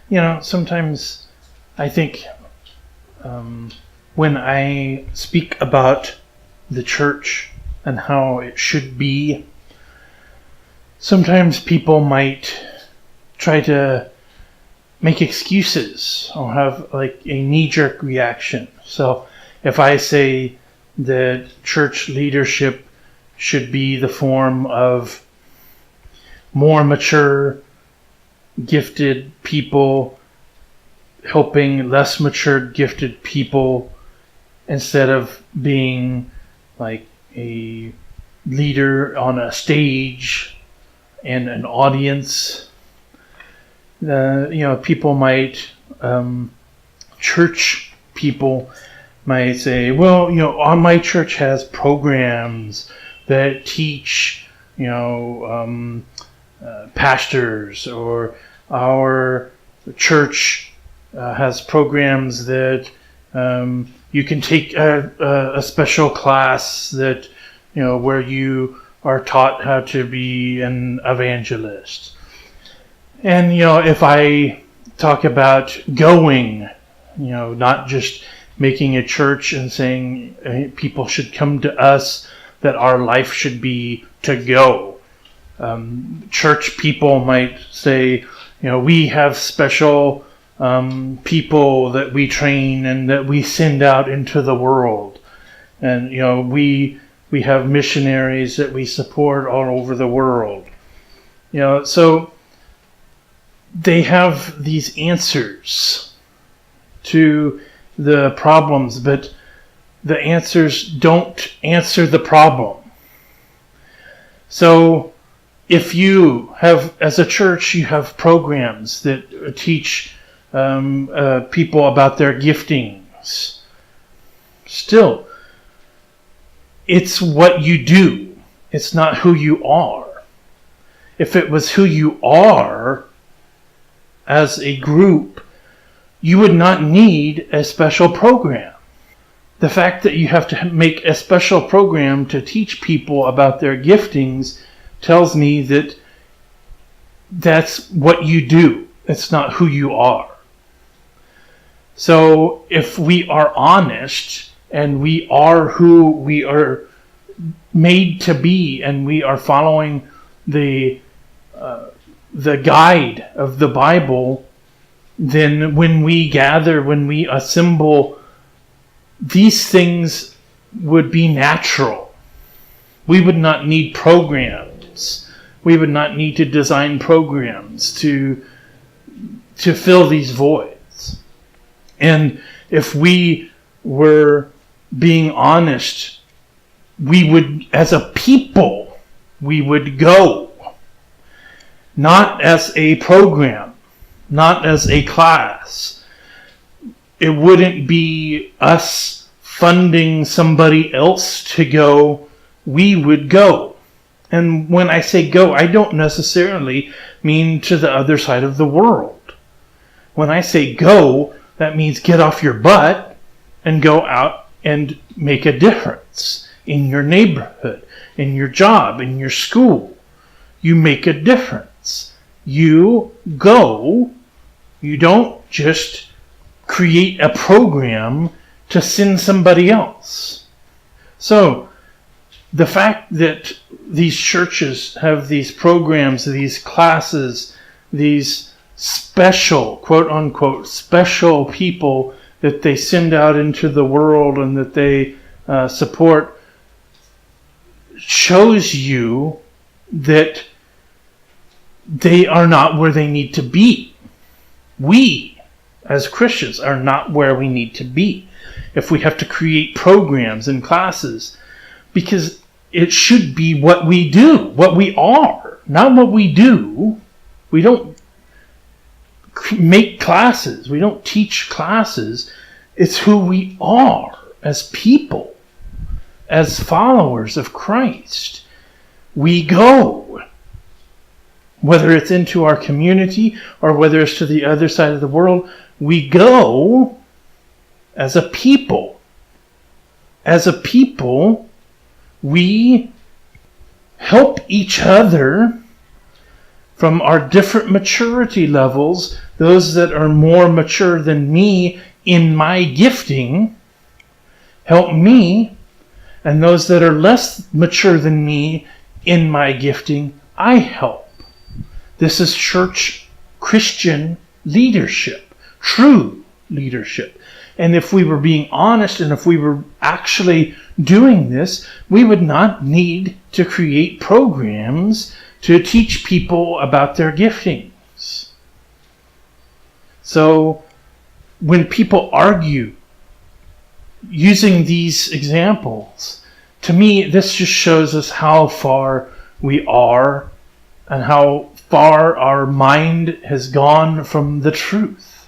Sometimes I think when I speak about the church and how it should be, sometimes people might try to make excuses or have like a knee-jerk reaction. So if I say that church leadership should be the form of more mature, gifted people helping less mature, gifted people instead of being like a leader on a stage and an audience, people might, church people might say, well, my church has programs that teach, pastors, or our church has programs that you can take a special class that, where you are taught how to be an evangelist. And, if I talk about going, not just making a church and saying people should come to us, that our life should be to go. Church people might say, we have special people that we train and that we send out into the world. And, we have missionaries that we support all over the world. So they have these answers to the problems, but the answers don't answer the problem. So if you have, as a church, you have programs that teach people about their giftings, still, it's what you do. It's not who you are. If it was who you are as a group, you would not need a special program. The fact that you have to make a special program to teach people about their giftings tells me that that's what you do. It's not who you are. So if we are honest and we are who we are made to be, and we are following the guide of the Bible, then when we gather, when we assemble, these things would be natural. We would not need programs. We would not need to design programs to fill these voids. And if we were being honest, we would, as a people, we would go. Not as a program, not as a class. It wouldn't be us funding somebody else to go. We would go. And when I say go, I don't necessarily mean to the other side of the world. When I say go, that means get off your butt and go out and make a difference in your neighborhood, in your job, in your school. You make a difference. You go. You don't just create a program to send somebody else. So, the fact that these churches have these programs, these classes, these special, quote unquote, special people that they send out into the world and that they support, shows you that they are not where they need to be. We, as Christians, are not where we need to be if we have to create programs and classes, because it should be what we do, what we are, not what we do. We don't make classes. We don't teach classes. It's who we are as people, as followers of Christ. We go. Whether it's into our community or whether it's to the other side of the world, we go as a people. As a people, we help each other from our different maturity levels those that are more mature than me in my gifting help me, and those that are less mature than me in my gifting, I help. This is church Christian leadership, true leadership. And if we were being honest, and if we were actually doing this, we would not need to create programs to teach people about their giftings. So when people argue using these examples, to me, this just shows us how far we are and how far our mind has gone from the truth.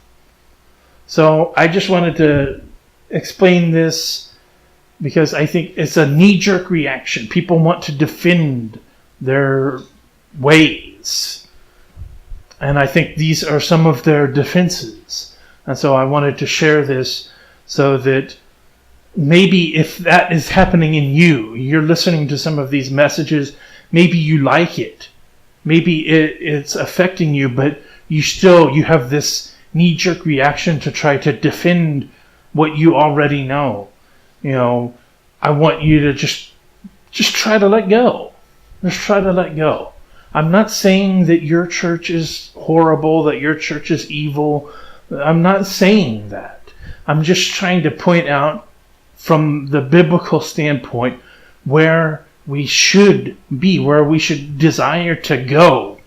So I just wanted to explain this because I think it's a knee-jerk reaction. People want to defend their ways. And I think these are some of their defenses. And so I wanted to share this so that maybe if that is happening in you, you're listening to some of these messages, maybe you like it. Maybe it's affecting you, but you have this knee-jerk reaction to try to defend what you already know. I want you to just try to let go. Just try to let go. I'm not saying that your church is horrible, that your church is evil. I'm not saying that. I'm just trying to point out from the biblical standpoint where we should be, where we should desire to go,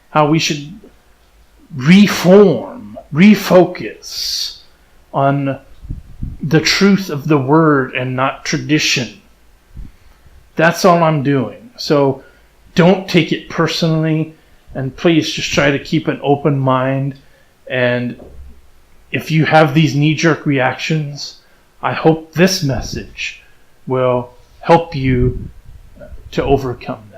how we should reform, refocus on the truth of the word and not tradition. That's all I'm doing. So don't take it personally, and please just try to keep an open mind. And if you have these knee-jerk reactions, I hope this message will help you to overcome.